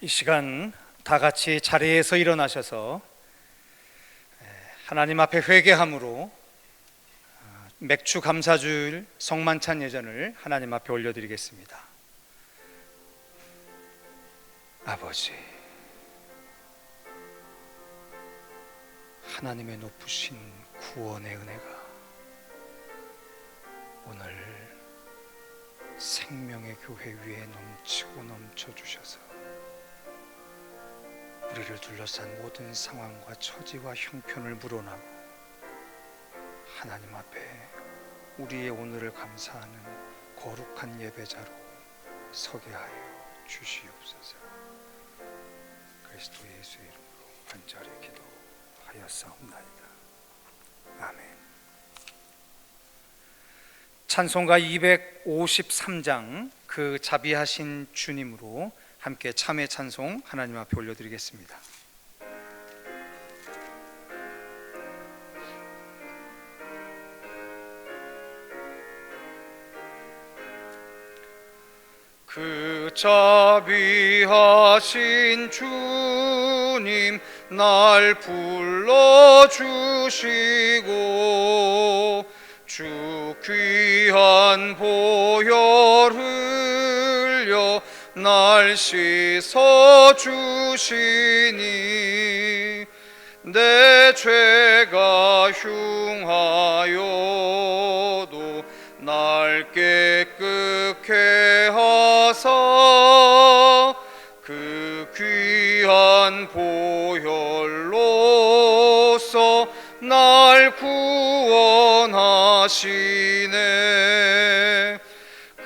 이 시간 다 같이 자리에서 일어나셔서 하나님 앞에 회개함으로 맥주 감사주일 성만찬 예전을 하나님 앞에 올려드리겠습니다. 아버지, 하나님의 높으신 구원의 은혜가 오늘 생명의 교회 위에 넘치고 넘쳐주셔서 우리를 둘러싼 모든 상황과 처지와 형편을 물어나고 하나님 앞에 우리의 오늘을 감사하는 거룩한 예배자로 서게 하여 주시옵소서. 그리스도 예수의 이름으로 간절히 기도하였사옵나이다. 아멘. 찬송가 253장 그 자비하신 주님으로 함께 참회 찬송 하나님 앞에 올려드리겠습니다. 그 자비하신 주님 날 불러주시고 주 귀한 보혈 흘려 날 씻어주시니 내 죄가 흉하여도 날 깨끗게 하사 그 귀한 보혈로서 날 구원하시네.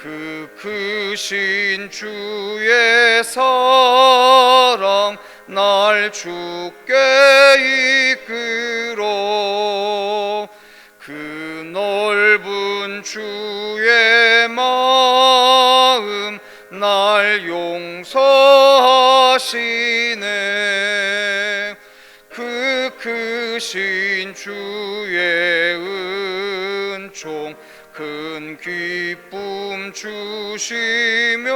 그 크신 주의 사랑 날 주께 이끌어 그 넓은 주의 마음 날 용서하시네. 그 크신 주의 은총 큰 기쁨 주시며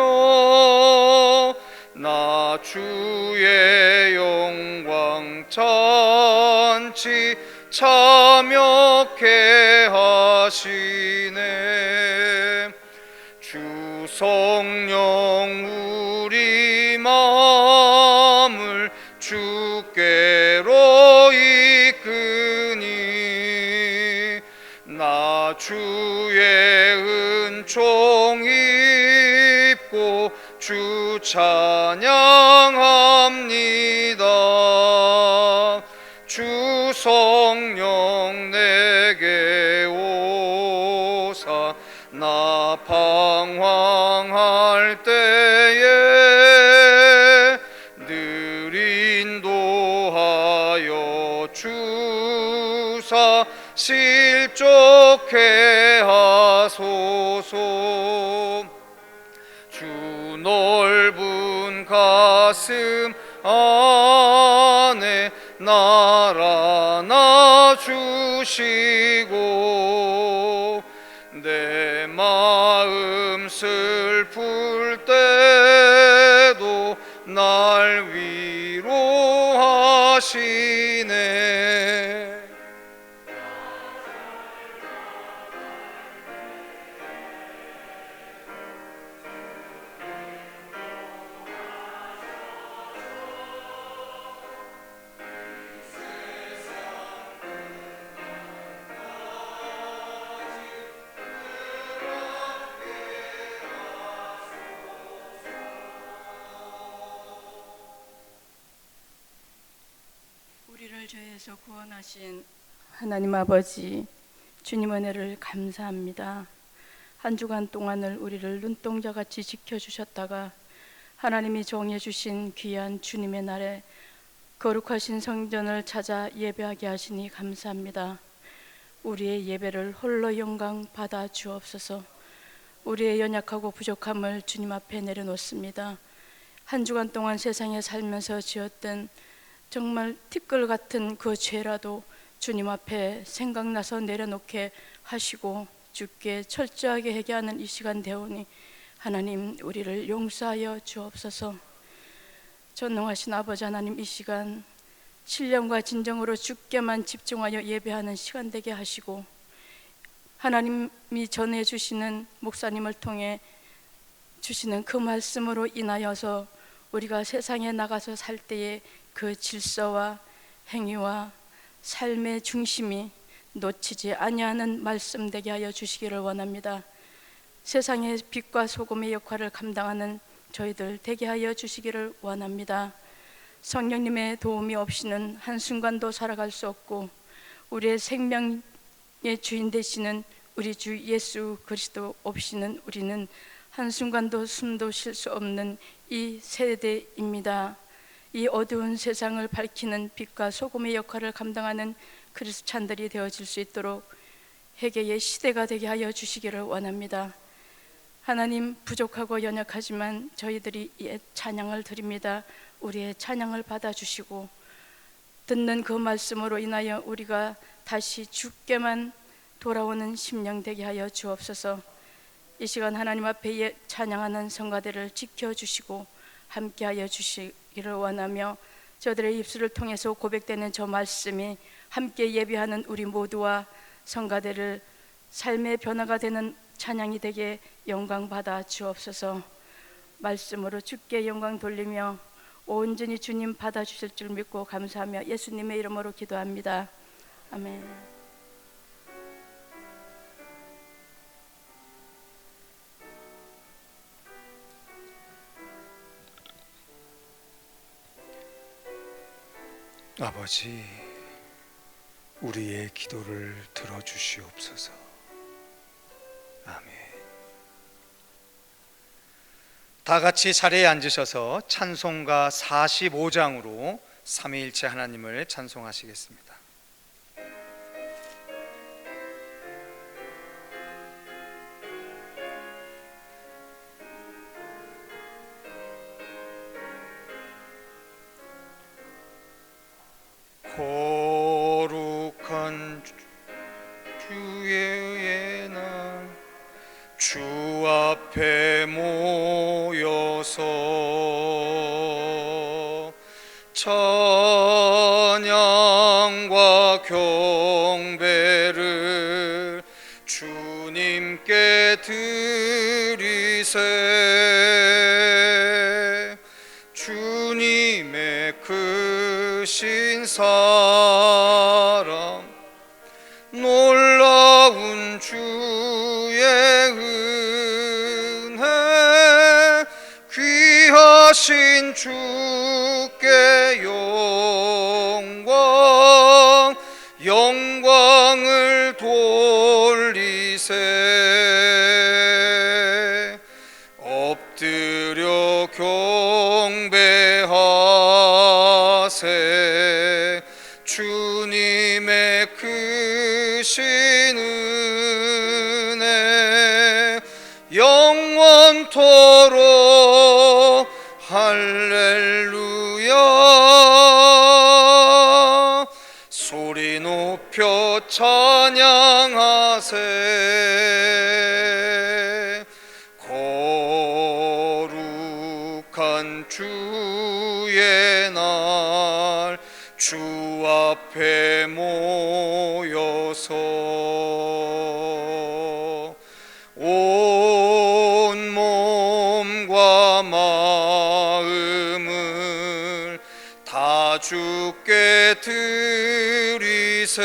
나 주의 영광 잔치 참여케 하시네. 주 성령 우리 마음을 주께로 이끄니 나 주의 은총 입고 주 찬양합니다. 주 성령 내게 오사 나 방황할 때에 늘 인도하여 주사 실족해 하소서. 주 넓은 가슴 안에 날 안아주시고 내 마음 슬플 때도 날 위로하시네. 우리를 죄에서 구원하신 하나님 아버지, 주님 은혜를 감사합니다. 한 주간 동안을 우리를 눈동자같이 지켜주셨다가 하나님이 정해 주신 귀한 주님의 날에 거룩하신 성전을 찾아 예배하게 하시니 감사합니다. 우리의 예배를 홀로 영광 받아 주옵소서. 우리의 연약하고 부족함을 주님 앞에 내려놓습니다. 한 주간 동안 세상에 살면서 지었던 정말 티끌 같은 그 죄라도 주님 앞에 생각나서 내려놓게 하시고 주께 철저하게 회개하는 이 시간 되오니 하나님 우리를 용서하여 주옵소서. 전능하신 아버지 하나님, 이 시간 신령과 진정으로 주께만 집중하여 예배하는 시간 되게 하시고, 하나님이 전해주시는 목사님을 통해 주시는 그 말씀으로 인하여서 우리가 세상에 나가서 살 때에 그 질서와 행위와 삶의 중심이 놓치지 아니하는 말씀 되게 하여 주시기를 원합니다. 세상의 빛과 소금의 역할을 감당하는 저희들 되게 하여 주시기를 원합니다. 성령님의 도움이 없이는 한순간도 살아갈 수 없고, 우리의 생명의 주인 되시는 우리 주 예수 그리스도 없이는 우리는 한순간도 숨도 쉴 수 없는 이 세대입니다. 이 어두운 세상을 밝히는 빛과 소금의 역할을 감당하는 크리스찬들이 되어질 수 있도록 회개의 시대가 되게 하여 주시기를 원합니다. 하나님, 부족하고 연약하지만 저희들이 이 찬양을 드립니다. 우리의 찬양을 받아주시고, 듣는 그 말씀으로 인하여 우리가 다시 주께만 돌아오는 심령 되게 하여 주옵소서. 이 시간 하나님 앞에 찬양하는 성가대를 지켜주시고 함께하여 주시기를 원하며, 저들의 입술을 통해서 고백되는 저 말씀이 함께 예배하는 우리 모두와 성가대를 삶의 변화가 되는 찬양이 되게 영광 받아 주옵소서. 말씀으로 주께 영광 돌리며 온전히 주님 받아주실 줄 믿고 감사하며 예수님의 이름으로 기도합니다. 아멘. 아버지, 우리의 기도를 들어주시옵소서. 아멘. 다 같이 자리에 앉으셔서 찬송가 45장으로 삼위일체 하나님을 찬송하시겠습니다. 거룩한 주의 날, 주 앞에 모여서 찬양과 경배를 주님께 드리세. 주님의 크신 사랑, 놀라운 주의 은혜, 귀하신 주께 영광을 돌리세. 엎드려 경배하세. 주님의 크신 은혜 영원토록 할렐루야. 소리 높여 찬양하세. 거룩한 주의 날, 주 앞에 모여서 온 몸과 마음을 다 주께 드리세.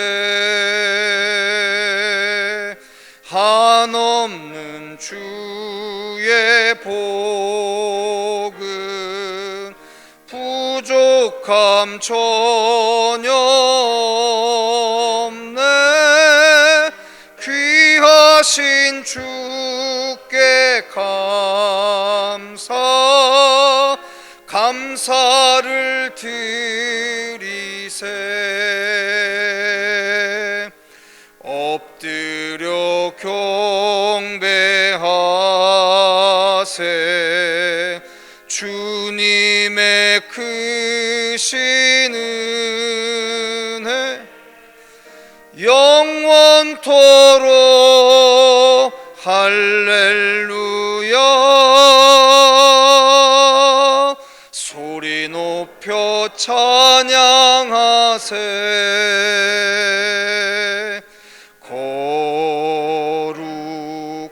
한없는 주의 복은 부족함 전혀 없네. 귀하신 주께 감사를 드리세. 엎드려 경배하세. 주님의 크신 은혜 영원토록 할렐루야. 소리 높여 찬양하세.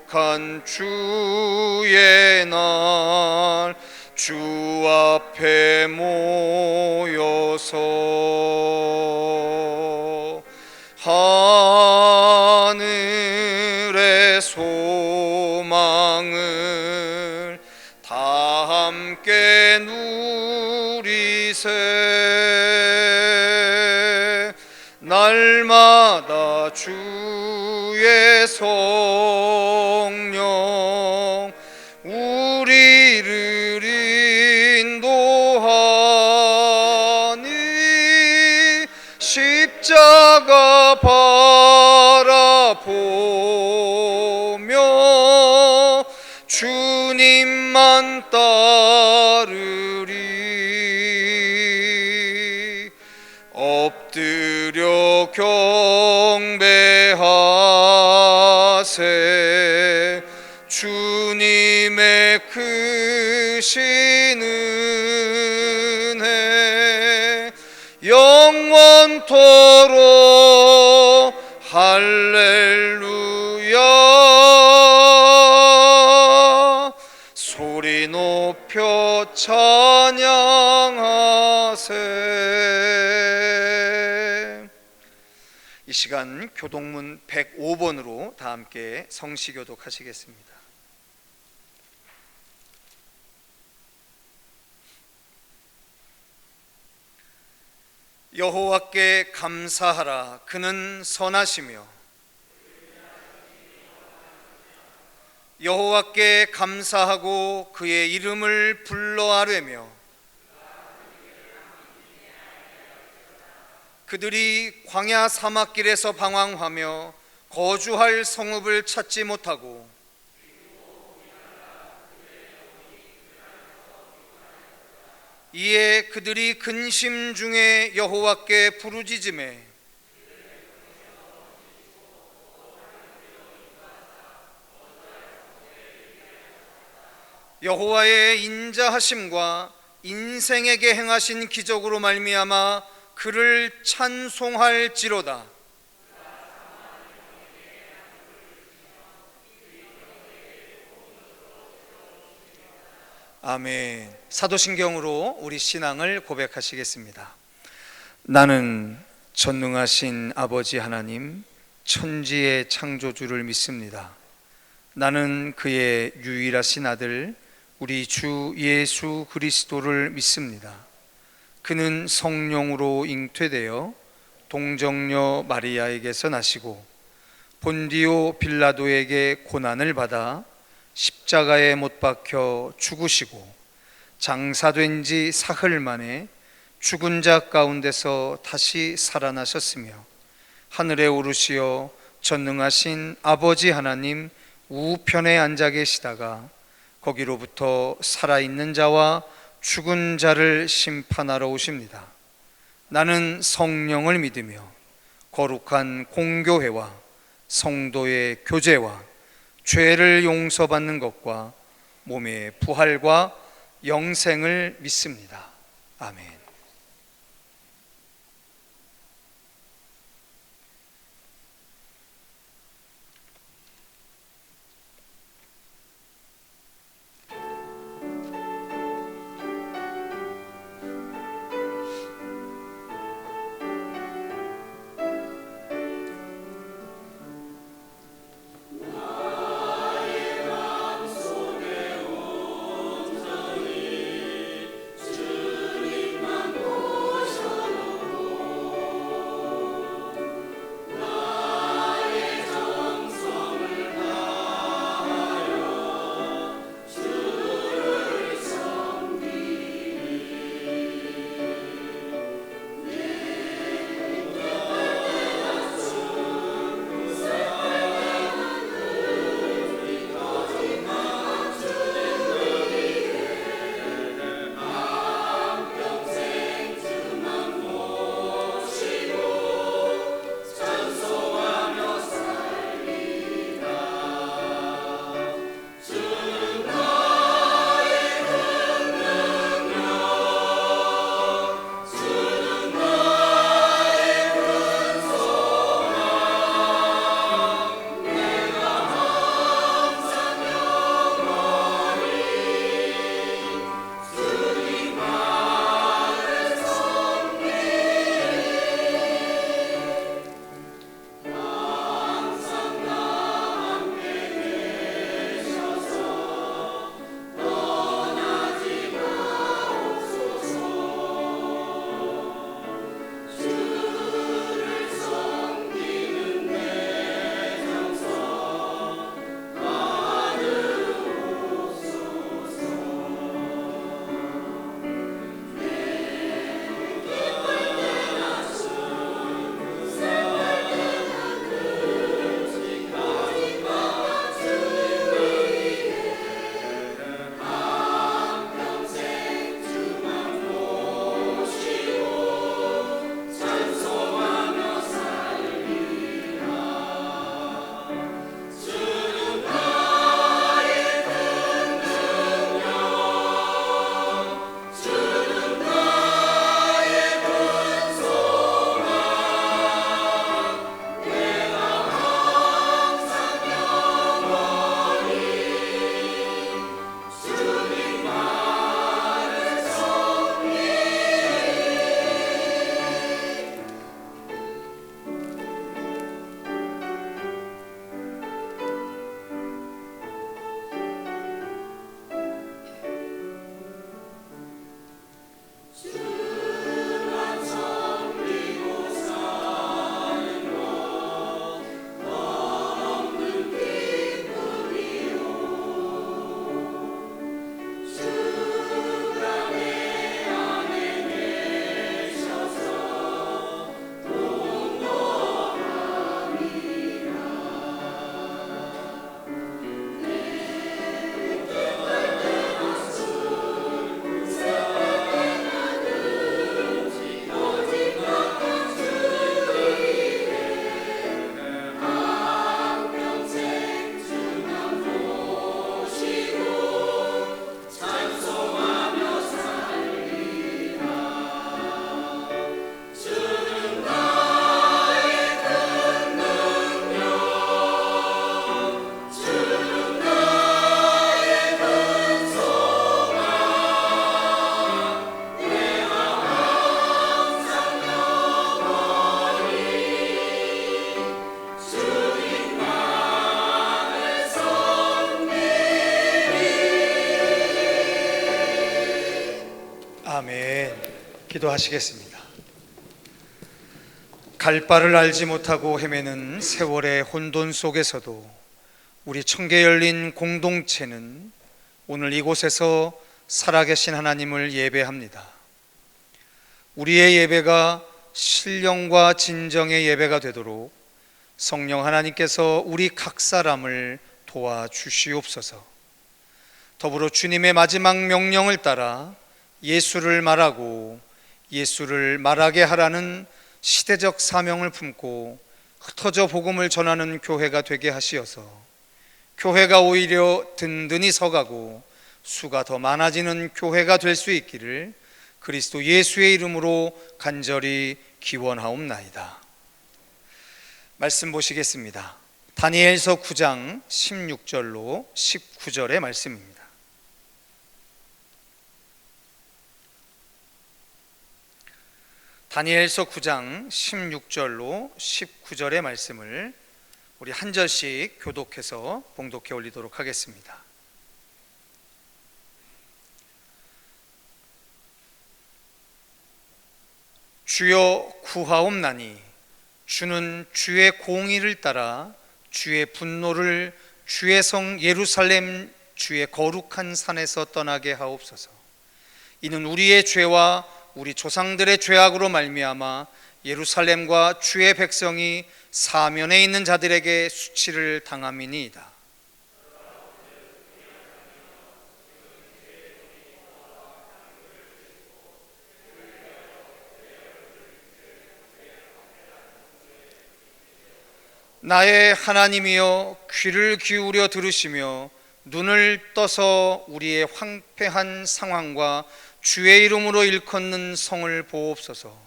거룩한 주의 날 주 앞에 모여서 하늘의 소망을 다 함께 누리세. 날마다 주의 성령 우리를 인도하니 십자가 바라보며 주님만 따르리. 엎드려 경배하세. 주님의 크신 은혜 영원토록 할렐루야. 소리 높여 찬양하세. 이 시간 교동문 105번으로 다 함께 성시교독하시겠습니다. 여호와께 감사하라. 그는 선하시며 여호와께 감사하고 그의 이름을 불러 아뢰며 그들이 광야 사막길에서 방황하며 거주할 성읍을 찾지 못하고 이에 그들이 근심 중에 여호와께 부르짖으매 여호와의 인자하심과 인생에게 행하신 기적으로 말미암아 그를 찬송할지로다. 아멘. 사도신경으로 우리 신앙을 고백하시겠습니다. 나는 전능하신 아버지 하나님, 천지의 창조주를 믿습니다. 나는 그의 유일하신 아들 우리 주 예수 그리스도를 믿습니다. 그는 성령으로 잉태되어 동정녀 마리아에게서 나시고 본디오 빌라도에게 고난을 받아 십자가에 못 박혀 죽으시고 장사된 지 사흘 만에 죽은 자 가운데서 다시 살아나셨으며 하늘에 오르시어 전능하신 아버지 하나님 우편에 앉아 계시다가 거기로부터 살아있는 자와 죽은 자를 심판하러 오십니다. 나는 성령을 믿으며 거룩한 공교회와 성도의 교제와 죄를 용서받는 것과 몸의 부활과 영생을 믿습니다. 아멘. 주님 기도하시겠습니다. 갈 바를 알지 못하고 헤매는 세월의 혼돈 속에서도 우리 청계 열린 공동체는 오늘 이곳에서 살아계신 하나님을 예배합니다. 우리의 예배가 신령과 진정의 예배가 되도록 성령 하나님께서 우리 각 사람을 도와주시옵소서. 더불어 주님의 마지막 명령을 따라 예수를 말하고 예수를 말하게 하라는 시대적 사명을 품고 흩어져 복음을 전하는 교회가 되게 하시어서 교회가 오히려 든든히 서가고 수가 더 많아지는 교회가 될 수 있기를 그리스도 예수의 이름으로 간절히 기원하옵나이다. 말씀 보시겠습니다. 다니엘서 9장 16절로 19절의 말씀입니다. 다니엘서 9장 16절로 19절의 말씀을 우리 한 절씩 교독해서 봉독해 올리도록 하겠습니다. 주여 구하옵나니 주는 주의 공의를 따라 주의 분노를 주의 성 예루살렘 주의 거룩한 산에서 떠나게 하옵소서. 이는 우리의 죄와 우리 조상들의 죄악으로 말미암아 예루살렘과 주의 백성이 사면에 있는 자들에게 수치를 당함이니이다. 나의 하나님이여 귀를 기울여 들으시며 눈을 떠서 우리의 황폐한 상황과 주의 이름으로 일컫는 성을 보옵소서.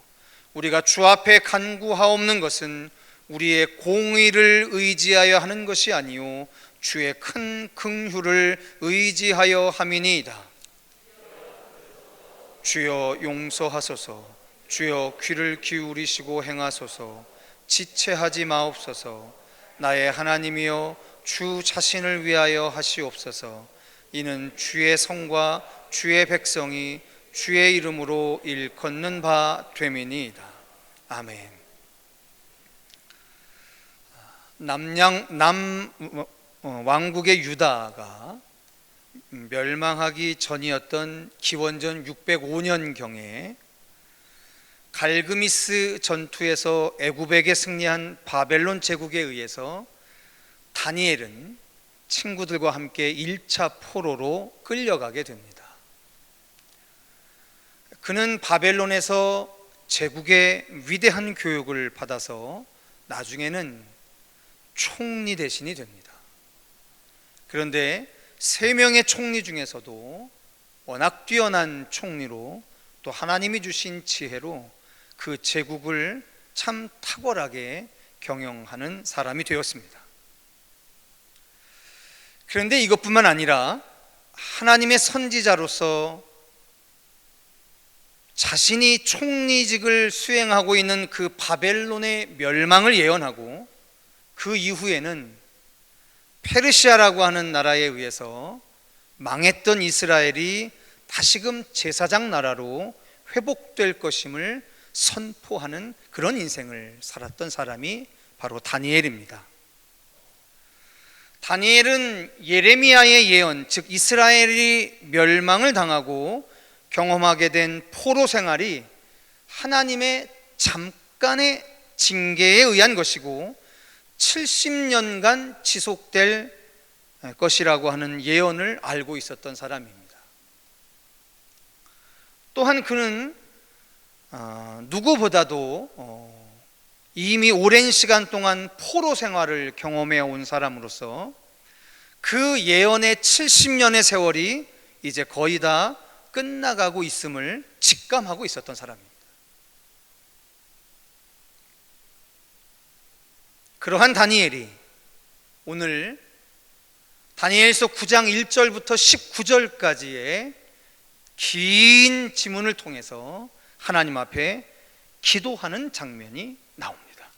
우리가 주 앞에 간구하옵는 것은 우리의 공의를 의지하여 하는 것이 아니요 주의 큰 긍휼을 의지하여 함이니이다. 주여 용서하소서. 주여 귀를 기울이시고 행하소서. 지체하지 마옵소서. 나의 하나님이여 주 자신을 위하여 하시옵소서. 이는 주의 성과 주의 백성이 주의 이름으로 일컫는 바 됨이니이다. 아멘. 왕국의 유다가 멸망하기 전이었던 기원전 605년경에 갈그미스 전투에서 애굽에게 승리한 바벨론 제국에 의해서 다니엘은 친구들과 함께 1차 포로로 끌려가게 됩니다. 그는 바벨론에서 제국의 위대한 교육을 받아서 나중에는 총리 대신이 됩니다. 그런데 3명의 총리 중에서도 워낙 뛰어난 총리로 또 하나님이 주신 지혜로 그 제국을 참 탁월하게 경영하는 사람이 되었습니다. 그런데 이것뿐만 아니라 하나님의 선지자로서 자신이 총리직을 수행하고 있는 그 바벨론의 멸망을 예언하고 그 이후에는 페르시아라고 하는 나라에 의해서 망했던 이스라엘이 다시금 제사장 나라로 회복될 것임을 선포하는 그런 인생을 살았던 사람이 바로 다니엘입니다. 다니엘은 예레미야의 예언, 즉 이스라엘이 멸망을 당하고 경험하게 된 포로 생활이 하나님의 잠깐의 징계에 의한 것이고 70년간 지속될 것이라고 하는 예언을 알고 있었던 사람입니다. 또한 그는 누구보다도 이미 오랜 시간 동안 포로 생활을 경험해 온 사람으로서 그 예언의 70년의 세월이 이제 거의 다 끝나가고 있음을 직감하고 있었던 사람입니다. 그러한 다니엘이 오늘 다니엘서 9장 1절부터 19절까지의 긴 지문을 통해서 하나님 앞에 기도하는 장면이 나옵니다.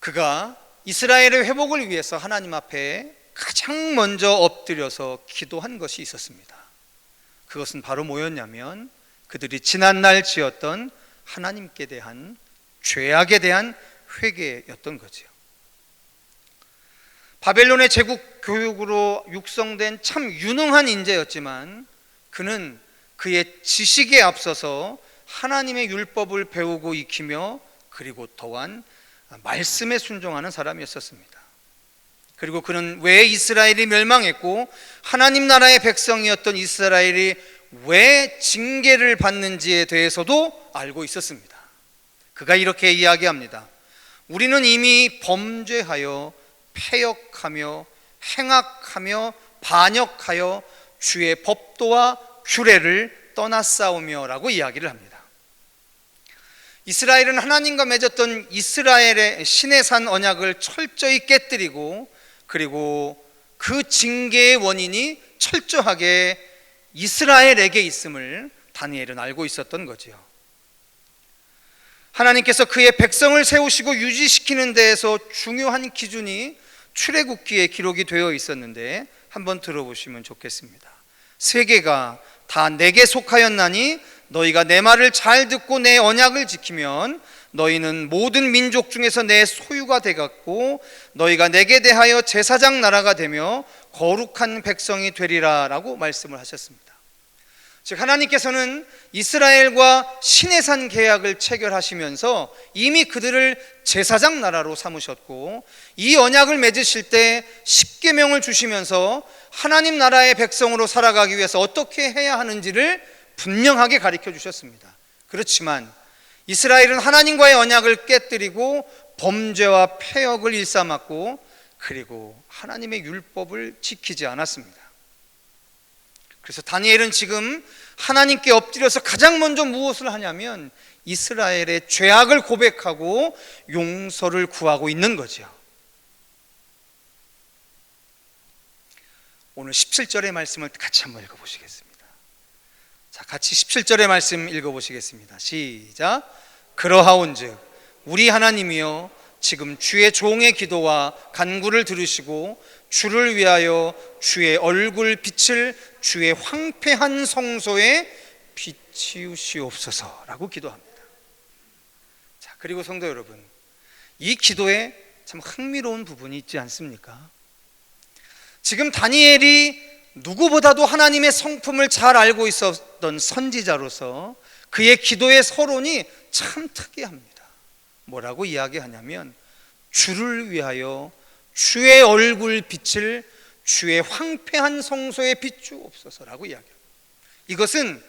그가 이스라엘의 회복을 위해서 하나님 앞에 가장 먼저 엎드려서 기도한 것이 있었습니다. 그것은 바로 뭐였냐면 그들이 지난날 지었던 하나님께 대한 죄악에 대한 회개였던 거지요. 바벨론의 제국 교육으로 육성된 참 유능한 인재였지만 그는 그의 지식에 앞서서 하나님의 율법을 배우고 익히며 그리고 또한 말씀에 순종하는 사람이었습니다. 그리고 그는 왜 이스라엘이 멸망했고 하나님 나라의 백성이었던 이스라엘이 왜 징계를 받는지에 대해서도 알고 있었습니다. 그가 이렇게 이야기합니다. 우리는 이미 범죄하여 패역하며 행악하며 반역하여 주의 법도와 규례를 떠나싸우며 라고 이야기를 합니다. 이스라엘은 하나님과 맺었던 이스라엘의 시내산 언약을 철저히 깨뜨리고 그리고 그 징계의 원인이 철저하게 이스라엘에게 있음을 다니엘은 알고 있었던 거지요. 하나님께서 그의 백성을 세우시고 유지시키는 데에서 중요한 기준이 출애굽기에 기록이 되어 있었는데 한번 들어보시면 좋겠습니다. 세계가 다 내게 속하였나니 너희가 내 말을 잘 듣고 내 언약을 지키면 너희는 모든 민족 중에서 내 소유가 되겠고 너희가 내게 대하여 제사장 나라가 되며 거룩한 백성이 되리라 라고 말씀을 하셨습니다. 즉 하나님께서는 이스라엘과 시내산 계약을 체결하시면서 이미 그들을 제사장 나라로 삼으셨고 이 언약을 맺으실 때 십계명을 주시면서 하나님 나라의 백성으로 살아가기 위해서 어떻게 해야 하는지를 분명하게 가르쳐 주셨습니다. 그렇지만 이스라엘은 하나님과의 언약을 깨뜨리고 범죄와 패역을 일삼았고 그리고 하나님의 율법을 지키지 않았습니다. 그래서 다니엘은 지금 하나님께 엎드려서 가장 먼저 무엇을 하냐면 이스라엘의 죄악을 고백하고 용서를 구하고 있는 거죠. 오늘 17절의 말씀을 같이 한번 읽어보시겠습니다. 자, 같이 17절의 말씀 읽어보시겠습니다. 시작. 그러하온즉 우리 하나님이여 지금 주의 종의 기도와 간구를 들으시고 주를 위하여 주의 얼굴 빛을 주의 황폐한 성소에 비치우시옵소서라고 기도합니다. 자, 그리고 성도 여러분, 이 기도에 참 흥미로운 부분이 있지 않습니까? 지금 다니엘이 누구보다도 하나님의 성품을 잘 알고 있었던 선지자로서 그의 기도의 서론이 참 특이합니다. 뭐라고 이야기하냐면 주를 위하여 주의 얼굴 빛을 주의 황폐한 성소에 비추옵소서라고 이야기합니다. 이것은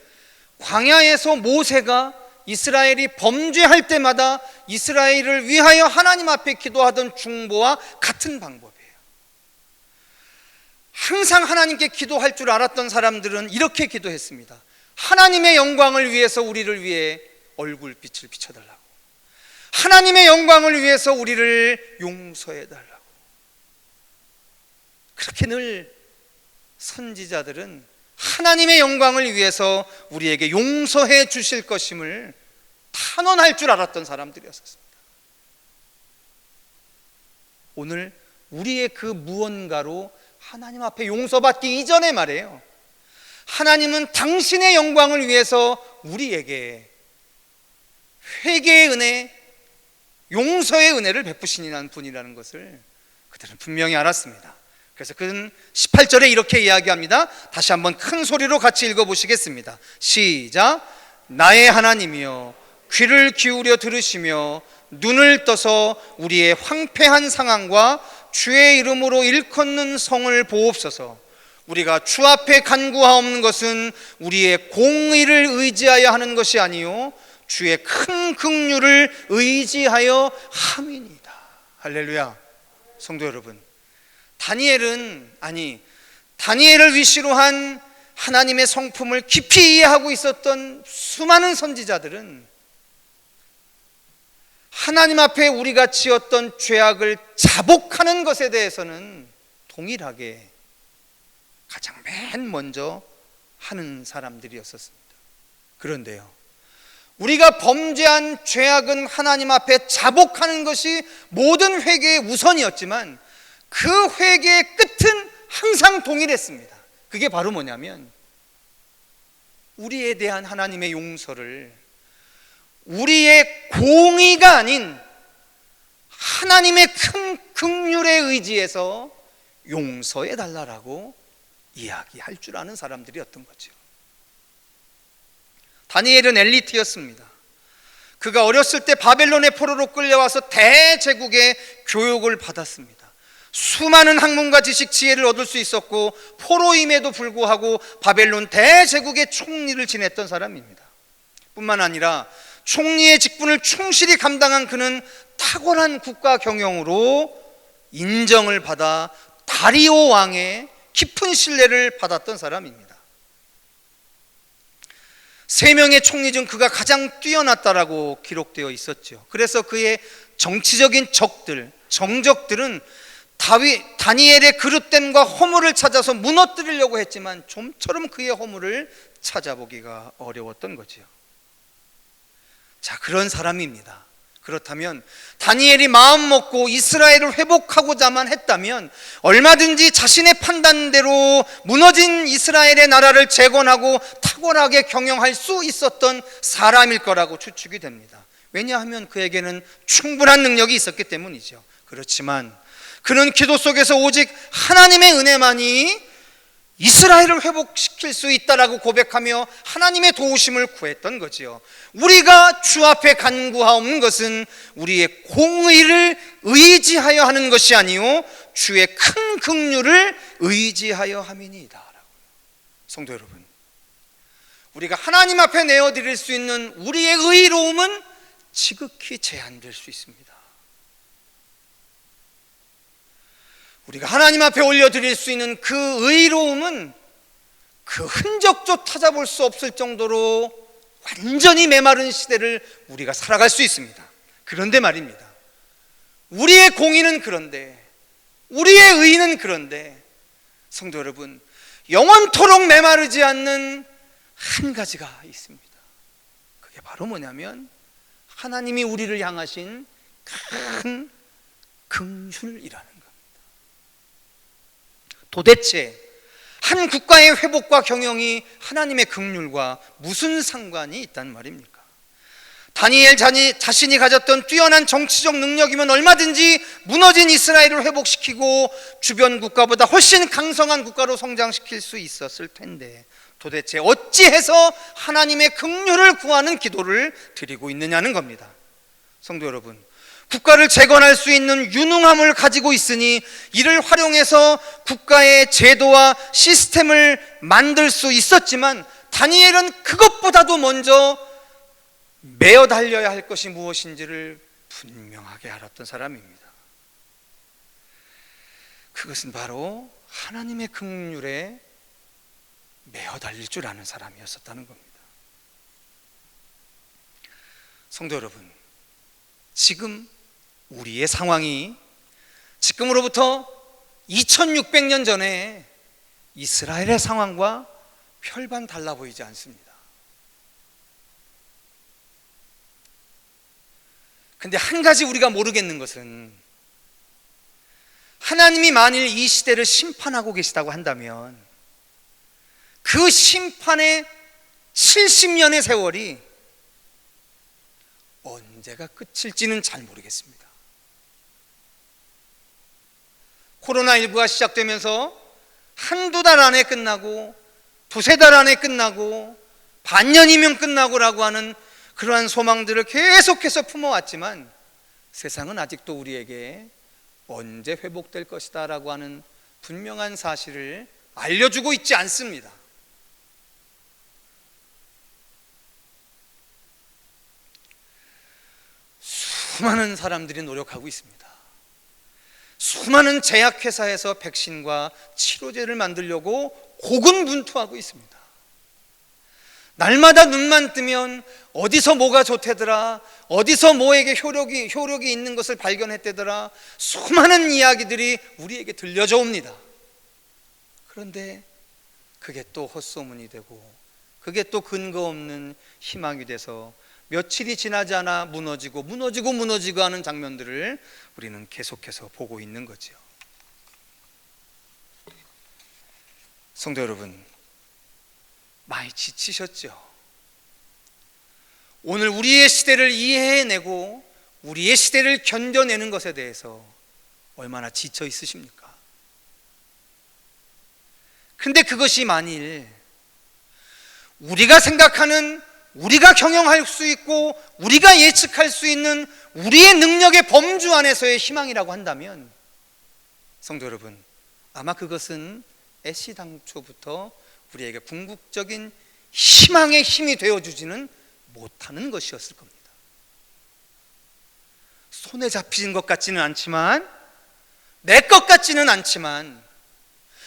광야에서 모세가 이스라엘이 범죄할 때마다 이스라엘을 위하여 하나님 앞에 기도하던 중보와 같은 방법이에요. 항상 하나님께 기도할 줄 알았던 사람들은 이렇게 기도했습니다. 하나님의 영광을 위해서 우리를 위해 얼굴빛을 비춰달라고, 하나님의 영광을 위해서 우리를 용서해달라고. 그렇게 늘 선지자들은 하나님의 영광을 위해서 우리에게 용서해 주실 것임을 탄원할 줄 알았던 사람들이었습니다. 오늘 우리의 그 무언가로 하나님 앞에 용서받기 이전에 말이에요, 하나님은 당신의 영광을 위해서 우리에게 회개의 은혜, 용서의 은혜를 베푸시는 분이라는 것을 그들은 분명히 알았습니다. 그래서 그는 18절에 이렇게 이야기합니다. 다시 한번 큰 소리로 같이 읽어보시겠습니다. 시작. 나의 하나님이여 귀를 기울여 들으시며 눈을 떠서 우리의 황폐한 상황과 주의 이름으로 일컫는 성을 보옵소서. 우리가 주 앞에 간구하옵는 것은 우리의 공의를 의지하여 하는 것이 아니요 주의 큰 긍휼을 의지하여 함이니이다. 할렐루야. 성도 여러분, 다니엘을 위시로 한 하나님의 성품을 깊이 이해하고 있었던 수많은 선지자들은 하나님 앞에 우리가 지었던 죄악을 자복하는 것에 대해서는 동일하게 가장 맨 먼저 하는 사람들이었습니다. 그런데요, 우리가 범죄한 죄악은 하나님 앞에 자복하는 것이 모든 회개의 우선이었지만 그 회개의 끝은 항상 동일했습니다. 그게 바로 뭐냐면 우리에 대한 하나님의 용서를 우리의 공의가 아닌 하나님의 큰 긍휼에 의지해서 용서해 달라라고 이야기할 줄 아는 사람들이었던 거죠. 다니엘은 엘리트였습니다. 그가 어렸을 때 바벨론의 포로로 끌려와서 대제국의 교육을 받았습니다. 수많은 학문과 지식, 지혜를 얻을 수 있었고 포로임에도 불구하고 바벨론 대제국의 총리를 지냈던 사람입니다. 뿐만 아니라 총리의 직분을 충실히 감당한 그는 탁월한 국가 경영으로 인정을 받아 다리오 왕의 깊은 신뢰를 받았던 사람입니다. 3명의 총리 중 그가 가장 뛰어났다라고 기록되어 있었죠. 그래서 그의 정치적인 적들, 정적들은 다니엘의 그릇됨과 허물을 찾아서 무너뜨리려고 했지만 좀처럼 그의 허물을 찾아보기가 어려웠던 거죠. 자, 그런 사람입니다. 그렇다면 다니엘이 마음 먹고 이스라엘을 회복하고자만 했다면 얼마든지 자신의 판단대로 무너진 이스라엘의 나라를 재건하고 탁월하게 경영할 수 있었던 사람일 거라고 추측이 됩니다. 왜냐하면 그에게는 충분한 능력이 있었기 때문이죠. 그렇지만 그는 기도 속에서 오직 하나님의 은혜만이 이스라엘을 회복시킬 수 있다라고 고백하며 하나님의 도우심을 구했던 거지요. 우리가 주 앞에 간구하옵는 것은 우리의 공의를 의지하여 하는 것이 아니요 주의 큰 긍휼을 의지하여 함이니이다. 성도 여러분, 우리가 하나님 앞에 내어드릴 수 있는 우리의 의로움은 지극히 제한될 수 있습니다. 우리가 하나님 앞에 올려드릴 수 있는 그 의로움은 그 흔적도 찾아볼 수 없을 정도로 완전히 메마른 시대를 우리가 살아갈 수 있습니다. 그런데 말입니다, 우리의 공의는 그런데, 우리의 의는 그런데, 성도 여러분, 영원토록 메마르지 않는 한 가지가 있습니다. 그게 바로 뭐냐면 하나님이 우리를 향하신 큰 긍휼이라는 겁니다. 도대체 한 국가의 회복과 경영이 하나님의 긍휼과 무슨 상관이 있단 말입니까? 다니엘 자신이 가졌던 뛰어난 정치적 능력이면 얼마든지 무너진 이스라엘을 회복시키고 주변 국가보다 훨씬 강성한 국가로 성장시킬 수 있었을 텐데 도대체 어찌해서 하나님의 긍휼을 구하는 기도를 드리고 있느냐는 겁니다. 성도 여러분, 국가를 재건할 수 있는 유능함을 가지고 있으니 이를 활용해서 국가의 제도와 시스템을 만들 수 있었지만 다니엘은 그것보다도 먼저 매어 달려야 할 것이 무엇인지를 분명하게 알았던 사람입니다. 그것은 바로 하나님의 긍휼에 매어 달릴 줄 아는 사람이었었다는 겁니다. 성도 여러분, 지금 우리의 상황이 지금으로부터 2600년 전에 이스라엘의 상황과 별반 달라 보이지 않습니다. 근데 한 가지 우리가 모르겠는 것은 하나님이 만일 이 시대를 심판하고 계시다고 한다면 그 심판의 70년의 세월이 언제가 끝일지는 잘 모르겠습니다. 코로나19가 시작되면서 한두 달 안에 끝나고 두세 달 안에 끝나고 반년이면 끝나고라고 하는 그러한 소망들을 계속해서 품어왔지만 세상은 아직도 우리에게 언제 회복될 것이다 라고 하는 분명한 사실을 알려주고 있지 않습니다. 수많은 사람들이 노력하고 있습니다. 수많은 제약회사에서 백신과 치료제를 만들려고 고군분투하고 있습니다. 날마다 눈만 뜨면 어디서 뭐가 좋대더라, 어디서 뭐에게 효력이 있는 것을 발견했대더라, 수많은 이야기들이 우리에게 들려져 옵니다. 그런데 그게 또 헛소문이 되고 그게 또 근거 없는 희망이 돼서 며칠이 지나지 않아 무너지고 하는 장면들을 우리는 계속해서 보고 있는 거죠. 성도 여러분, 많이 지치셨죠? 오늘 우리의 시대를 이해해내고 우리의 시대를 견뎌내는 것에 대해서 얼마나 지쳐 있으십니까? 근데 그것이 만일 우리가 생각하는, 우리가 경영할 수 있고 우리가 예측할 수 있는 우리의 능력의 범주 안에서의 희망이라고 한다면, 성도 여러분, 아마 그것은 애시당초부터 우리에게 궁극적인 희망의 힘이 되어주지는 못하는 것이었을 겁니다. 손에 잡히는 것 같지는 않지만, 내 것 같지는 않지만,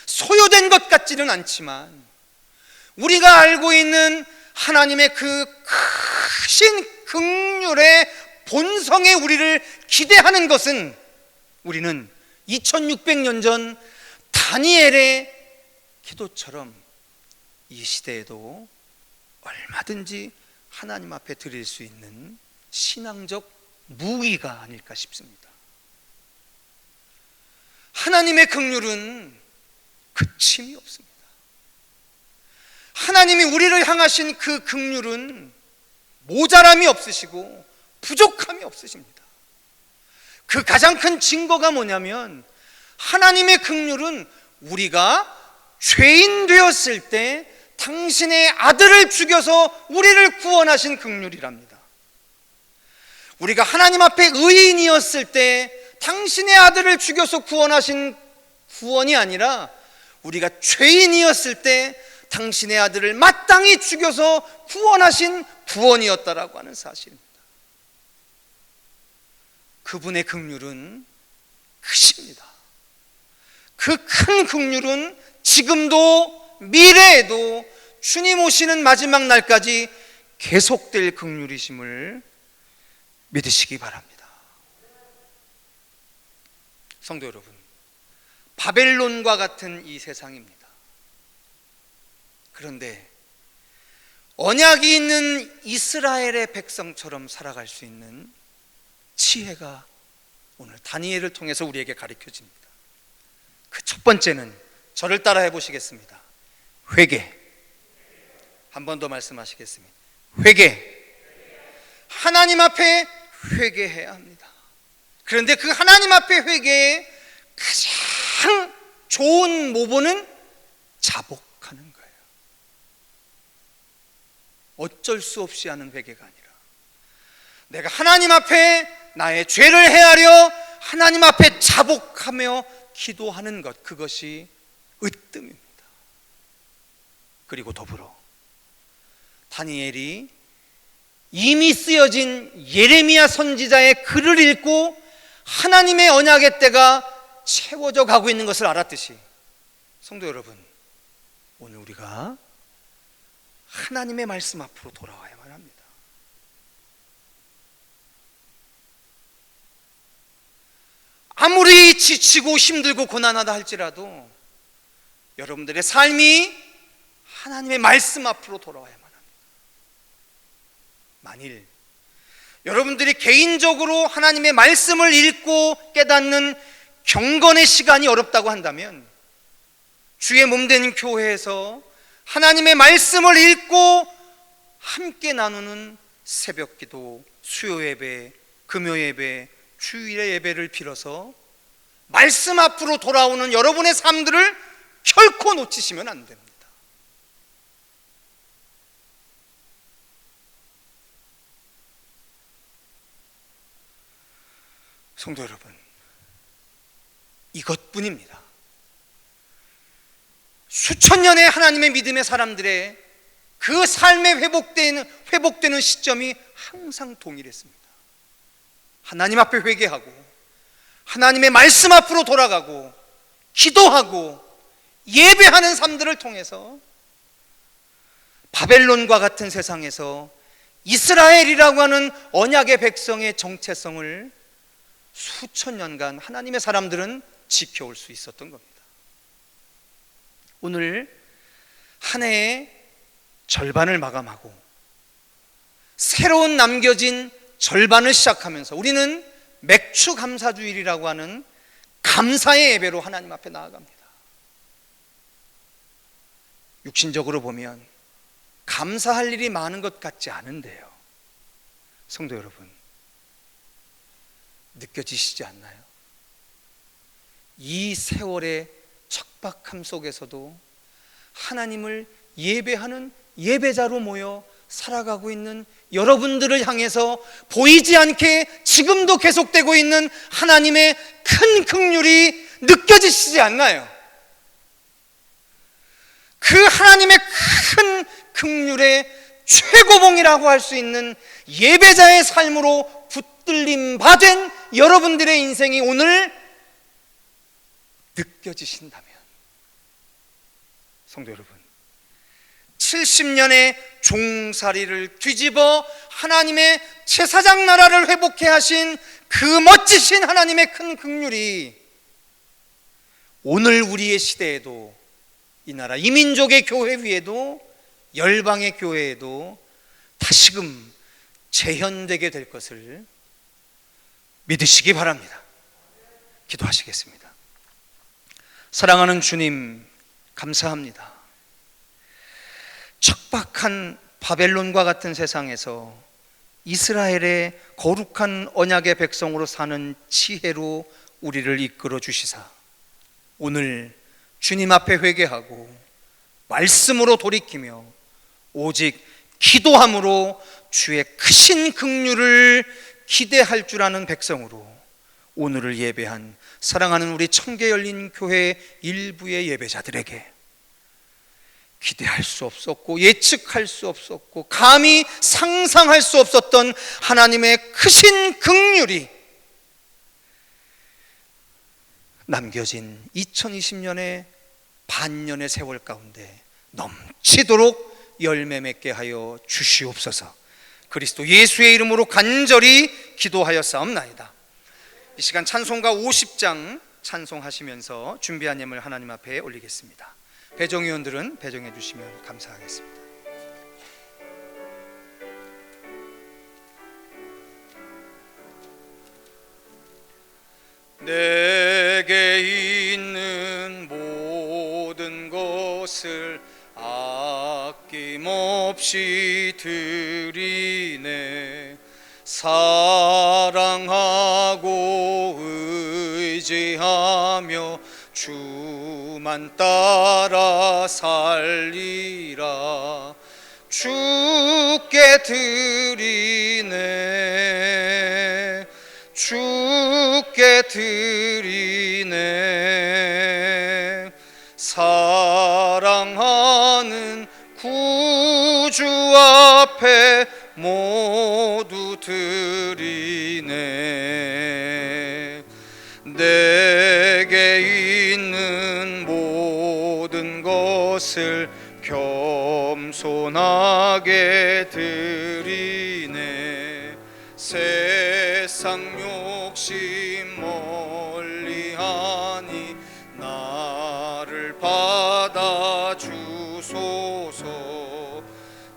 소유된 것 같지는 않지만, 우리가 알고 있는 하나님의 그 크신 긍휼의 본성에 우리를 기대하는 것은, 우리는 2600년 전 다니엘의 기도처럼 이 시대에도 얼마든지 하나님 앞에 드릴 수 있는 신앙적 무기가 아닐까 싶습니다. 하나님의 긍휼은 그침이 없습니다. 하나님이 우리를 향하신 그 긍휼은 모자람이 없으시고 부족함이 없으십니다. 그 가장 큰 증거가 뭐냐면, 하나님의 긍휼은 우리가 죄인 되었을 때 당신의 아들을 죽여서 우리를 구원하신 긍휼이랍니다. 우리가 하나님 앞에 의인이었을 때 당신의 아들을 죽여서 구원하신 구원이 아니라, 우리가 죄인이었을 때 당신의 아들을 마땅히 죽여서 구원하신 구원이었다라고 하는 사실입니다. 그분의 긍휼은 크십니다. 그 큰 긍휼은 지금도 미래에도 주님 오시는 마지막 날까지 계속될 긍휼이심을 믿으시기 바랍니다. 성도 여러분, 바벨론과 같은 이 세상입니다. 그런데 언약이 있는 이스라엘의 백성처럼 살아갈 수 있는 지혜가 오늘 다니엘을 통해서 우리에게 가르쳐집니다. 그 첫 번째는, 저를 따라 해보시겠습니다. 회개. 한 번 더 말씀하시겠습니다. 회개. 하나님 앞에 회개해야 합니다. 그런데 그 하나님 앞에 회개의 가장 좋은 모본은 자복하는 거예요. 어쩔 수 없이 하는 회개가 아니라, 내가 하나님 앞에 나의 죄를 헤아려 하나님 앞에 자복하며 기도하는 것, 그것이 으뜸입니다. 그리고 더불어 다니엘이 이미 쓰여진 예레미야 선지자의 글을 읽고 하나님의 언약의 때가 채워져 가고 있는 것을 알았듯이, 성도 여러분, 오늘 우리가 하나님의 말씀 앞으로 돌아와야만 합니다. 아무리 지치고 힘들고 고난하다 할지라도 여러분들의 삶이 하나님의 말씀 앞으로 돌아와야만 합니다. 만일 여러분들이 개인적으로 하나님의 말씀을 읽고 깨닫는 경건의 시간이 어렵다고 한다면, 주의 몸된 교회에서 하나님의 말씀을 읽고 함께 나누는 새벽기도, 수요예배, 금요예배, 주일의 예배를 빌어서 말씀 앞으로 돌아오는 여러분의 삶들을 결코 놓치시면 안 됩니다. 성도 여러분, 이것뿐입니다. 수천 년의 하나님의 믿음의 사람들의 그 삶에 회복되는 시점이 항상 동일했습니다. 하나님 앞에 회개하고 하나님의 말씀 앞으로 돌아가고 기도하고 예배하는 삶들을 통해서 바벨론과 같은 세상에서 이스라엘이라고 하는 언약의 백성의 정체성을 수천 년간 하나님의 사람들은 지켜올 수 있었던 겁니다. 오늘 한 해의 절반을 마감하고 새로운 남겨진 절반을 시작하면서 우리는 맥주 감사주일이라고 하는 감사의 예배로 하나님 앞에 나아갑니다. 육신적으로 보면 감사할 일이 많은 것 같지 않은데요. 성도 여러분, 느껴지시지 않나요? 이 세월의 척박함 속에서도 하나님을 예배하는 예배자로 모여 살아가고 있는 여러분들을 향해서 보이지 않게 지금도 계속되고 있는 하나님의 큰 긍휼이 느껴지시지 않나요? 그 하나님의 큰 긍휼의 최고봉이라고 할 수 있는 예배자의 삶으로 붙들림 받은 여러분들의 인생이 오늘 느껴지신다면, 성도 여러분, 70년의 종살이를 뒤집어 하나님의 제사장 나라를 회복해 하신 그 멋지신 하나님의 큰 긍휼이 오늘 우리의 시대에도, 이 나라 이민족의 교회 위에도, 열방의 교회에도 다시금 재현되게 될 것을 믿으시기 바랍니다. 기도하시겠습니다. 사랑하는 주님, 감사합니다. 척박한 바벨론과 같은 세상에서 이스라엘의 거룩한 언약의 백성으로 사는 지혜로 우리를 이끌어 주시사 오늘 주님 앞에 회개하고 말씀으로 돌이키며 오직 기도함으로 주의 크신 긍휼을 기대할 줄 아는 백성으로 오늘을 예배한 사랑하는 우리 청계열린교회 일부의 예배자들에게 기대할 수 없었고 예측할 수 없었고 감히 상상할 수 없었던 하나님의 크신 긍휼이 남겨진 2020년의 반년의 세월 가운데 넘치도록 열매 맺게 하여 주시옵소서. 그리스도 예수의 이름으로 간절히 기도하였사옵나이다. 이 시간 찬송가 50장 찬송하시면서 준비한 예물 하나님 앞에 올리겠습니다. 배정위원들은 배정해 주시면 감사하겠습니다. 내게 있는 모든 것을 아낌없이 드리네. 사랑하고 의지하며 주만 따라 살리라. 주께 드리네. 주께 드리네. 사랑하는 구주 앞에 모두 드리네. 내게 있는 모든 것을 겸손하게 드리네. 세상 욕심 멀리하니 나를 받아주소서.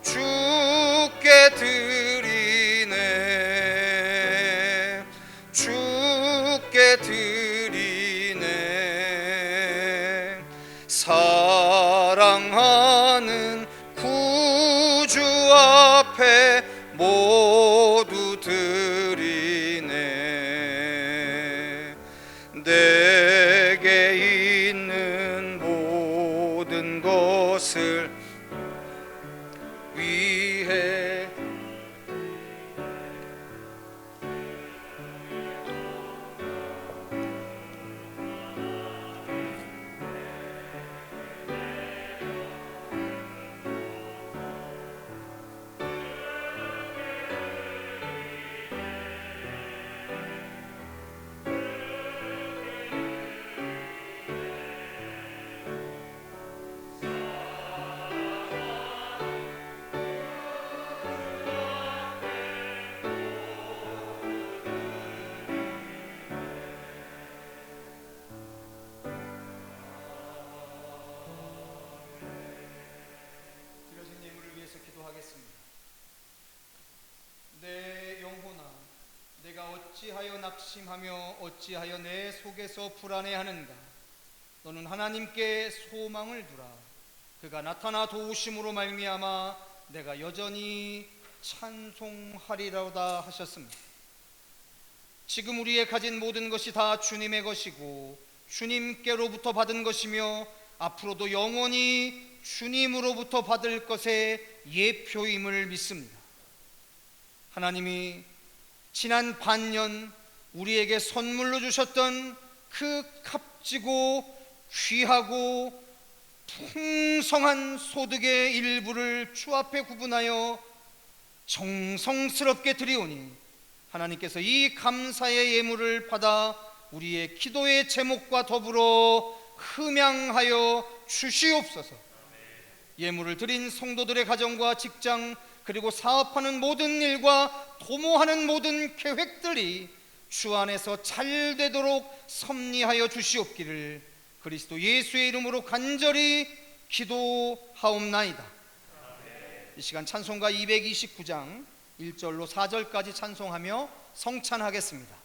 주께 드리네. 주께 드리네. 사랑하는 구주 앞에 모두 드리네. 내게 있는 모든 것을 위해 내 영혼아, 내가 어찌하여 낙심하며 어찌하여 내 속에서 불안해하는가? 너는 하나님께 소망을 두라. 그가 나타나 도우심으로 말미암아 내가 여전히 찬송하리로다 하셨습니다. 지금 우리의 가진 모든 것이 다 주님의 것이고 주님께로부터 받은 것이며 앞으로도 영원히 주님으로부터 받을 것의 예표임을 믿습니다. 하나님이 지난 반년 우리에게 선물로 주셨던 그 값지고 귀하고 풍성한 소득의 일부를 주 앞에 구분하여 정성스럽게 드리오니 하나님께서 이 감사의 예물을 받아 우리의 기도의 제목과 더불어 흠양하여 주시옵소서. 예물을 드린 성도들의 가정과 직장 그리고 사업하는 모든 일과 도모하는 모든 계획들이 주 안에서 잘 되도록 섭리하여 주시옵기를 그리스도 예수의 이름으로 간절히 기도하옵나이다. 이 시간 찬송가 229장 1절로 4절까지 찬송하며 성찬하겠습니다.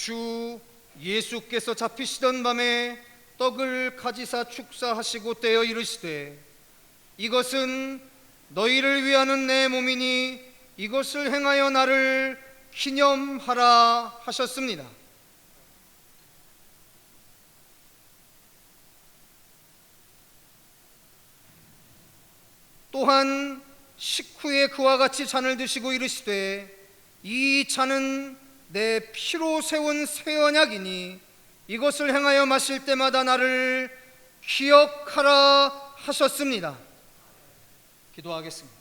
주 예수께서 잡히시던 밤에 떡을 가지사 축사하시고 떼어 이르시되 이것은 너희를 위하는 내 몸이니 이것을 행하여 나를 기념하라 하셨습니다. 또한 식후에 그와 같이 잔을 드시고 이르시되 이 잔은 내 피로 세운 새 언약이니 이것을 행하여 마실 때마다 나를 기억하라 하셨습니다. 기도하겠습니다.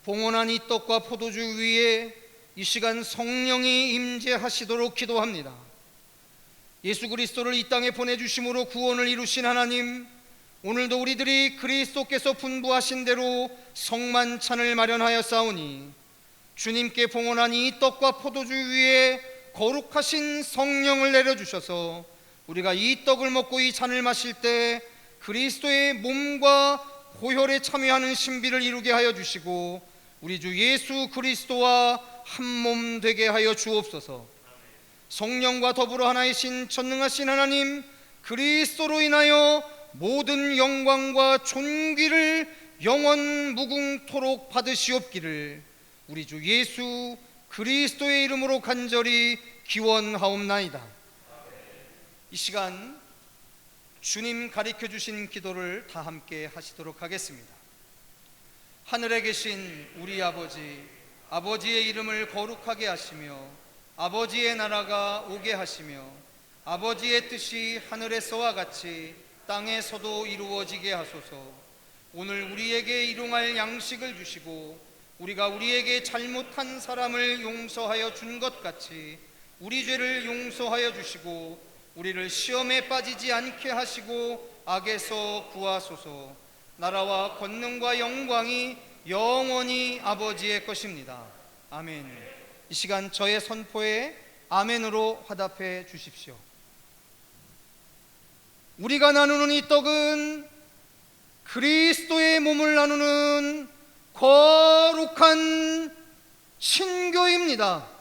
봉헌한 이 떡과 포도주 위에 이 시간 성령이 임재하시도록 기도합니다. 예수 그리스도를 이 땅에 보내주심으로 구원을 이루신 하나님, 오늘도 우리들이 그리스도께서 분부하신 대로 성만찬을 마련하였사오니 주님께 봉헌한 이 떡과 포도주 위에 거룩하신 성령을 내려주셔서 우리가 이 떡을 먹고 이 잔을 마실 때 그리스도의 몸과 고혈에 참여하는 신비를 이루게 하여 주시고 우리 주 예수 그리스도와 한 몸 되게 하여 주옵소서. 성령과 더불어 하나이신 전능하신 하나님, 그리스도로 인하여 모든 영광과 존귀를 영원 무궁토록 받으시옵기를 우리 주 예수 그리스도의 이름으로 간절히 기원하옵나이다. 이 시간 주님 가르쳐 주신 기도를 다 함께 하시도록 하겠습니다. 하늘에 계신 우리 아버지, 아버지의 이름을 거룩하게 하시며 아버지의 나라가 오게 하시며 아버지의 뜻이 하늘에서와 같이 땅에서도 이루어지게 하소서. 오늘 우리에게 일용할 양식을 주시고 우리가 우리에게 잘못한 사람을 용서하여 준 것 같이 우리 죄를 용서하여 주시고 우리를 시험에 빠지지 않게 하시고 악에서 구하소서. 나라와 권능과 영광이 영원히 아버지의 것입니다. 아멘. 이 시간 저의 선포에 아멘으로 화답해 주십시오. 우리가 나누는 이 떡은 그리스도의 몸을 나누는 거룩한 신교입니다.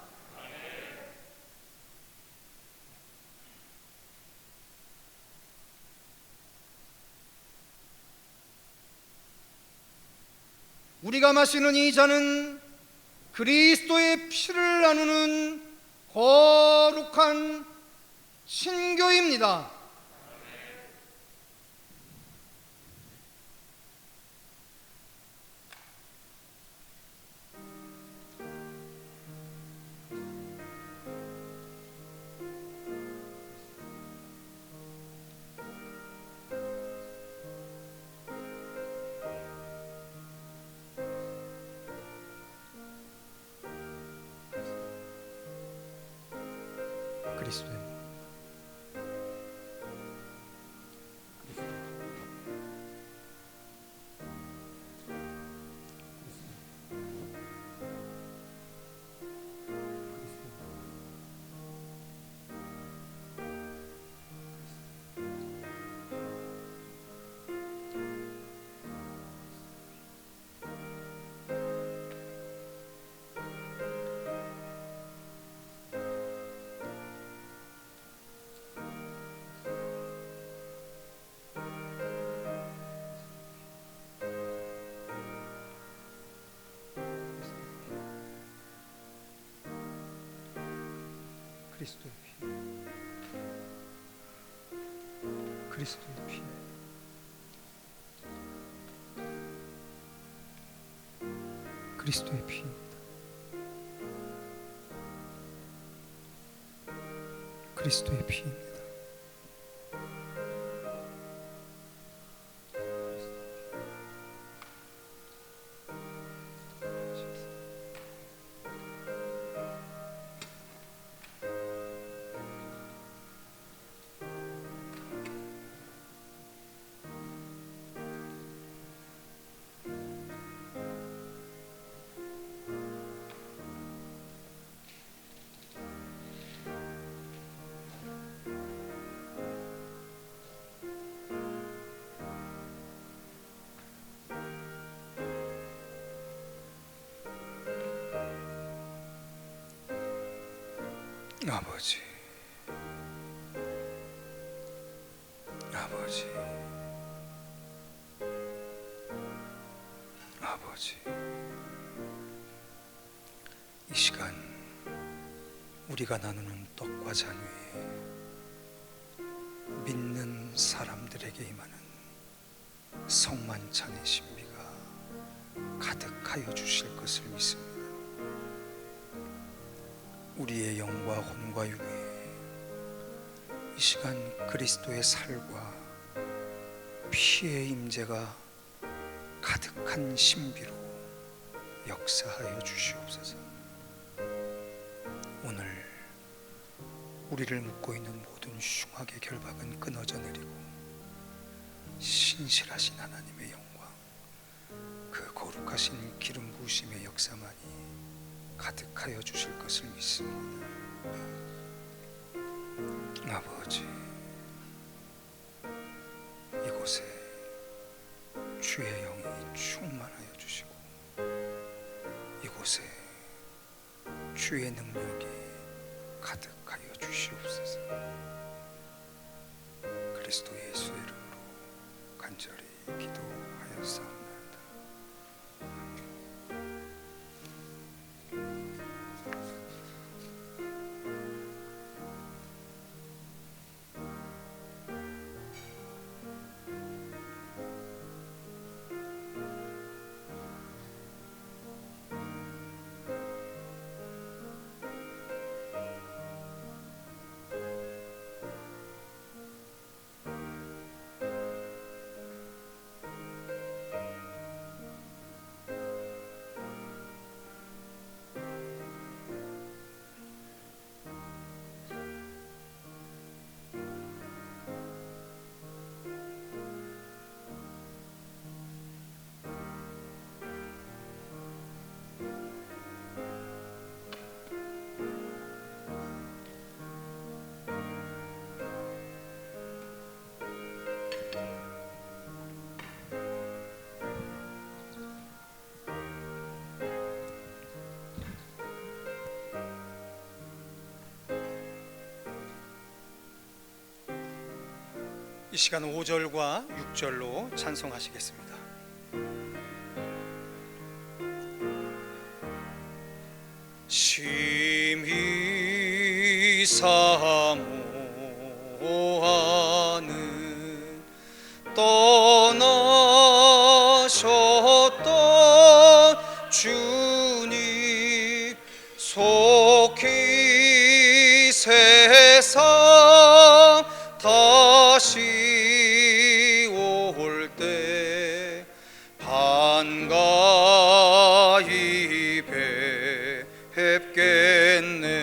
우리가 마시는 이 잔은 그리스도의 피를 나누는 거룩한 신교입니다. 그리스도의 그리스도의 피, 그리스도의 피, 그리스도의 피입니다. 그리스도의 피입니다. 아버지, 아버지, 아버지, 이 시간 우리가 나누는 떡과 잔 위에 믿는 사람들에게 임하는 성만찬의 신비가 가득하여 주실 것을 믿습니다. 우리의 영과 혼과 육에 이 시간 그리스도의 살과 피의 임재가 가득한 신비로 역사하여 주시옵소서. 오늘 우리를 묶고 있는 모든 흉악의 결박은 끊어져 내리고 신실하신 하나님의 영광, 그 거룩하신 기름 부으심의 역사만이 가득하여 주실 것을 믿습니다. 아버지, 이곳에 주의 영이 충만하여 주시고 이곳에 주의 능력이 가득하여 주시옵소서. 그리스도 예수의 이름으로 간절히 기도하였사옵나이다. 이 시간 5절과 6절로 찬송하시겠습니다. 심히 사모하는 떠나셨던 주님 속히 세상 다시 올 때 반가이 뵙겠네.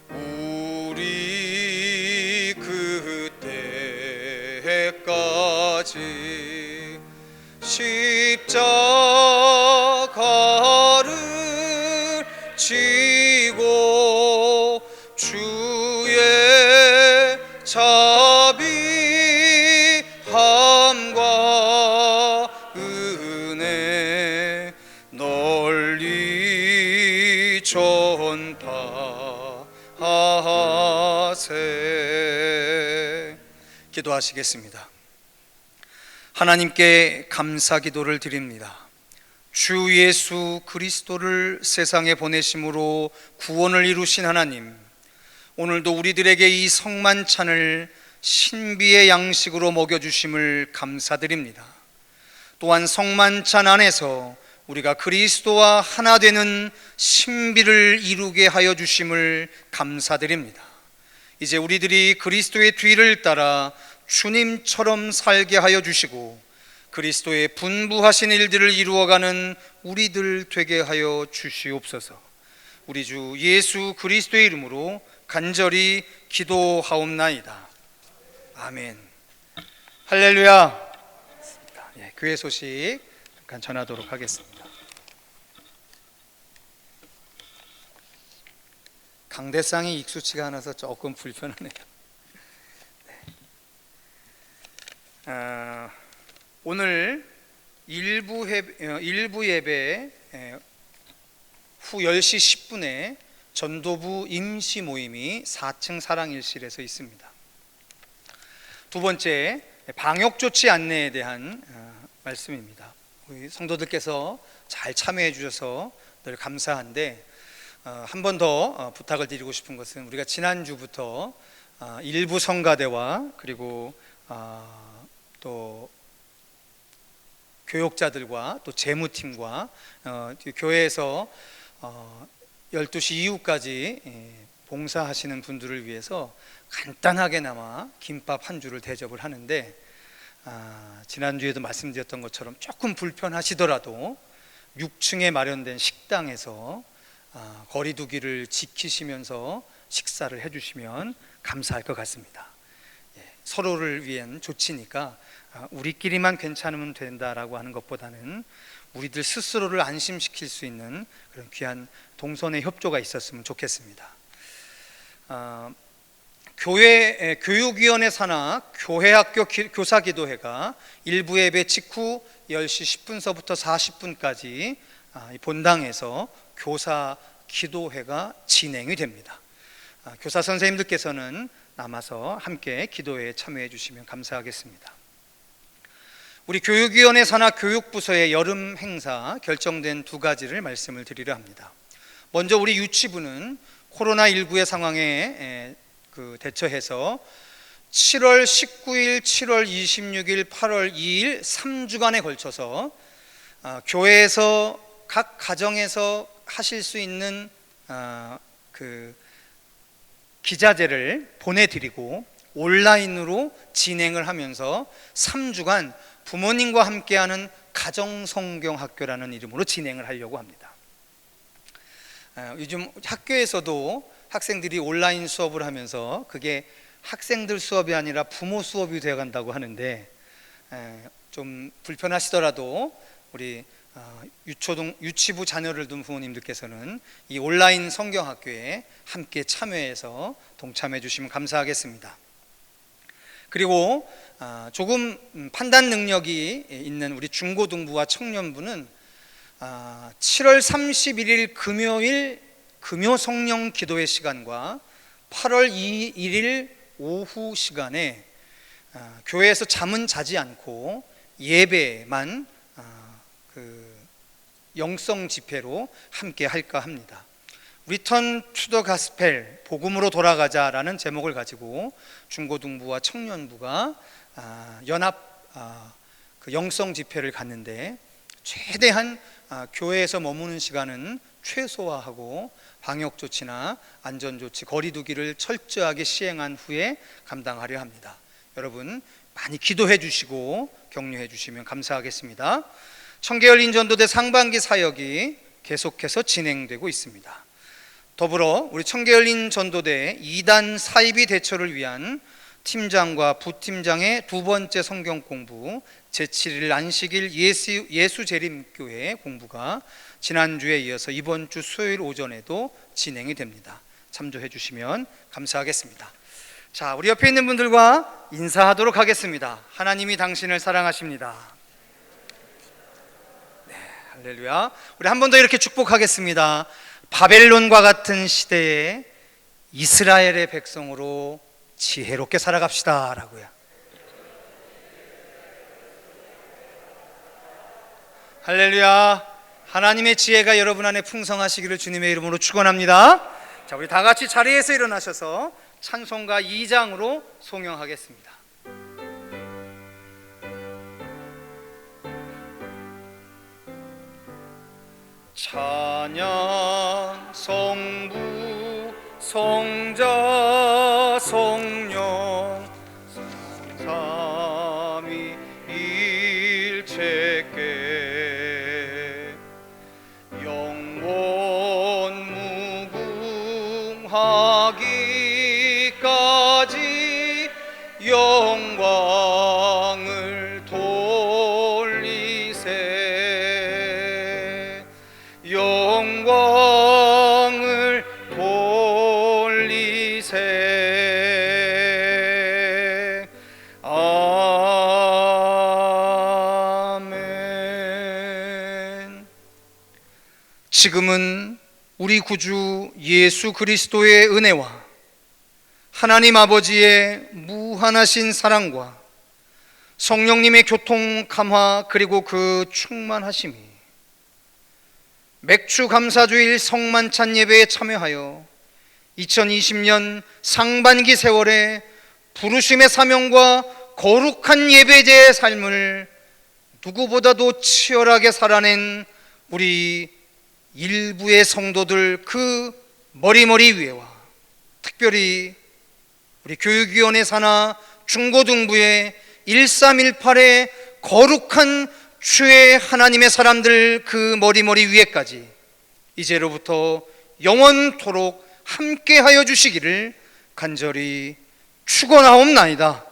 우리 그때까지 십자가를 지고 주의 자비함과 은혜 널리 전파하세. 기도하시겠습니다. 하나님께 감사 기도를 드립니다. 주 예수 그리스도를 세상에 보내심으로 구원을 이루신 하나님, 오늘도 우리들에게 이 성만찬을 신비의 양식으로 먹여주심을 감사드립니다. 또한 성만찬 안에서 우리가 그리스도와 하나 되는 신비를 이루게 하여 주심을 감사드립니다. 이제 우리들이 그리스도의 뒤를 따라 주님처럼 살게 하여 주시고 그리스도의 분부하신 일들을 이루어가는 우리들 되게 하여 주시옵소서. 우리 주 예수 그리스도의 이름으로 간절히 기도하옵나이다. 아멘. 할렐루야. 교회 소식 잠깐 전하도록 하겠습니다. 강대상이 익숙치가 않아서 조금 불편하네요. 오늘 일부 예배 후 10시 10분에 전도부 임시 모임이 4층 사랑일실에서 있습니다. 두 번째, 방역 조치 안내에 대한 말씀입니다. 우리 성도들께서 잘 참여해 주셔서 늘 감사한데 한 번 더 부탁을 드리고 싶은 것은 우리가 지난주부터 일부 성가대와 그리고 또 교육자들과 또 재무팀과 교회에서 12시 이후까지 봉사하시는 분들을 위해서 간단하게나마 김밥 한 줄을 대접을 하는데 지난주에도 말씀드렸던 것처럼 조금 불편하시더라도 6층에 마련된 식당에서 거리 두기를 지키시면서 식사를 해주시면 감사할 것 같습니다. 서로를 위한 조치니까 우리끼리만 괜찮으면 된다라고 하는 것보다는 우리들 스스로를 안심시킬 수 있는 그런 귀한 동선의 협조가 있었으면 좋겠습니다. 교회 교육위원회 산하 교회학교 교사기도회가 일부 예배 직후 10시 10분서부터 40분까지 본당에서 교사기도회가 진행이 됩니다. 교사 선생님들께서는 남아서 함께 기도회에 참여해 주시면 감사하겠습니다. 우리 교육위원회 산하 교육부서의 여름 행사 결정된 두 가지를 말씀을 드리려 합니다. 먼저 우리 유치부는 코로나19의 상황에 대처해서 7월 19일, 7월 26일, 8월 2일 3주간에 걸쳐서 교회에서 각 가정에서 하실 수 있는 그 기자재를 보내드리고 온라인으로 진행을 하면서 3주간 부모님과 함께하는 가정성경학교라는 이름으로 진행을 하려고 합니다. 요즘 학교에서도 학생들이 온라인 수업을 하면서 그게 학생들 수업이 아니라 부모 수업이 되어간다고 하는데 좀 불편하시더라도 우리 유치부 자녀를 둔 부모님들께서는 이 온라인 성경학교에 함께 참여해서 동참해 주시면 감사하겠습니다. 그리고 조금 판단 능력이 있는 우리 중고등부와 청년부는 7월 31일 금요일 금요 성령 기도회 시간과 8월 2일 오후 시간에 교회에서 잠은 자지 않고 예배만 그 영성 집회로 함께 할까 합니다. Return to the Gospel, 복음으로 돌아가자라는 제목을 가지고 중고등부와 청년부가 연합 그 영성 집회를 갔는데, 최대한 교회에서 머무는 시간은 최소화하고 방역 조치나 안전 조치, 거리 두기를 철저하게 시행한 후에 감당하려 합니다. 여러분 많이 기도해 주시고 격려해 주시면 감사하겠습니다. 청계열린 전도대 상반기 사역이 계속해서 진행되고 있습니다. 더불어 우리 청계열린 전도대 2단 사이비 대처를 위한 팀장과 부팀장의 두 번째 성경 공부, 제7일 안식일 예수재림교회 공부가 지난주에 이어서 이번 주 수요일 오전에도 진행이 됩니다. 참조해 주시면 감사하겠습니다. 자, 우리 옆에 있는 분들과 인사하도록 하겠습니다. 하나님이 당신을 사랑하십니다. 네, 할렐루야. 우리 한 번 더 이렇게 축복하겠습니다. 바벨론과 같은 시대에 이스라엘의 백성으로 지혜롭게 살아갑시다 라고요. 할렐루야. 하나님의 지혜가 여러분 안에 풍성하시기를 주님의 이름으로 축원합니다. 자, 우리 다 같이 자리에서 일어나셔서 찬송가 2장으로 송영하겠습니다. 찬양 성부 성자 성령 삼위일체께 영원 무궁하기까지 영광을 돌리세 영광을 돌리세 아멘. 지금은 우리 구주 예수 그리스도의 은혜와 하나님 아버지의 무한하신 사랑과 성령님의 교통 감화 그리고 그 충만하심이 맥주 감사주일 성만찬 예배에 참여하여 2020년 상반기 세월에 부르심의 사명과 거룩한 예배제의 삶을 누구보다도 치열하게 살아낸 우리 일부의 성도들 그 머리머리 위에와 특별히 우리 교육위원회 산하 중고등부의 1318의 거룩한 주의 하나님의 사람들 그 머리머리 위에까지 이제로부터 영원토록 함께하여 주시기를 간절히 축원하옵나이다.